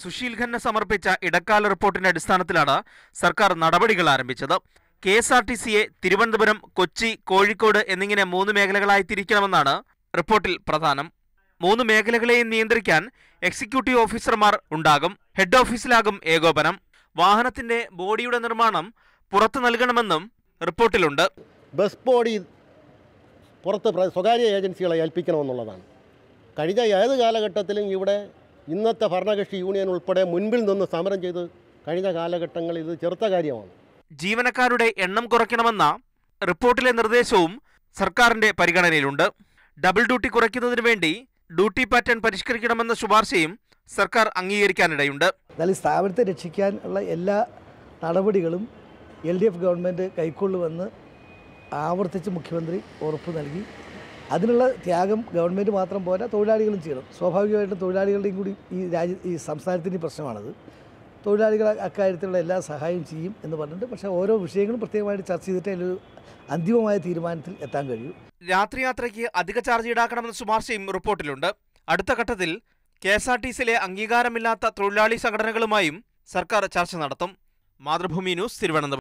സുശീൽ ഖന്ന സമർപ്പിച്ച ഇടക്കാല റിപ്പോർട്ടിന്റെ അടിസ്ഥാനത്തിലാണ് സർക്കാർ നടപടികൾ ആരംഭിച്ചത്. KSRTCയെ തിരുവനന്തപുരം, കൊച്ചി, കോഴിക്കോട് എന്നിങ്ങനെ 3 മേഖലകളായി തിരിക്കണമെന്നാണ് റിപ്പോർട്ടിൽ പ്രധാനം. 3 മേഖലകളെയും നിയന്ത്രിക്കാൻ എക്സിക്യൂട്ടീവ് ഓഫീസർമാർ ഉണ്ടാകും. ഹെഡ് ഓഫീസിലാകും ഏകോപനം. വാഹനത്തിന്റെ ബോഡിയുടെ നിർമ്മാണം പുറത്തു നൽകണമെന്നും റിപ്പോർട്ടിലുണ്ട്. ബസ് ബോഡി പുറത്ത് സ്വകാര്യ ഏജൻസികളെ ഏൽപ്പിക്കണമെന്നുള്ളതാണ്. കഴിഞ്ഞ ഏത് കാലഘട്ടത്തിലും ഇവിടെ ഇന്നത്തെ ഭരണകക്ഷി യൂണിയൻ ഉൾപ്പെടെ മുൻപിൽ നിന്ന് സമരം ചെയ്ത് കഴിഞ്ഞ കാലഘട്ടങ്ങളിൽ ഇത് ചെറുത്ത കാര്യമാണ്. ജീവനക്കാരുടെ എണ്ണം കുറയ്ക്കണമെന്ന റിപ്പോർട്ടിലെ നിർദ്ദേശവും സർക്കാരിന്റെ പരിഗണനയിലുണ്ട്. ഡബിൾ ഡ്യൂട്ടി കുറയ്ക്കുന്നതിന് വേണ്ടി ഡ്യൂട്ടി പാറ്റേൺ പരിഷ്കരിക്കണമെന്ന ശുപാർശയും സർക്കാർ അംഗീകരിക്കാനിടയുണ്ട്. എന്നാൽ ഈ സ്ഥാപനത്തെ രക്ഷിക്കാനുള്ള എല്ലാ നടപടികളും LDF ഗവൺമെൻറ് കൈക്കൊള്ളുമെന്ന് ആവർത്തിച്ച് മുഖ്യമന്ത്രി ഉറപ്പ് നൽകി. അതിനുള്ള ത്യാഗം ഗവൺമെൻറ് മാത്രം പോരാ, തൊഴിലാളികളും ചെയ്യണം. സ്വാഭാവികമായിട്ടും തൊഴിലാളികളുടെയും കൂടി ഈ സംസ്ഥാനത്തിൻ്റെ പ്രശ്നമാണത്. തൊഴിലാളികൾ അക്കാര്യത്തിലുള്ള എല്ലാ സഹായവും ചെയ്യും എന്ന് പറഞ്ഞിട്ടുണ്ട്. പക്ഷേ ഓരോ വിഷയങ്ങളും പ്രത്യേകമായിട്ട് ചർച്ച ചെയ്തിട്ട് അതിലൊരു അന്തിമമായ തീരുമാനത്തിൽ എത്താൻ കഴിയും. രാത്രി യാത്രയ്ക്ക് അധിക ചാർജ് ഈടാക്കണമെന്ന ശുപാർശയും റിപ്പോർട്ടിലുണ്ട്. അടുത്ത ഘട്ടത്തിൽ KSRTCയിലെ അംഗീകാരമില്ലാത്ത തൊഴിലാളി സംഘടനകളുമായും സർക്കാർ ചർച്ച നടത്തും. മാതൃഭൂമി ന്യൂസ്, തിരുവനന്തപുരം.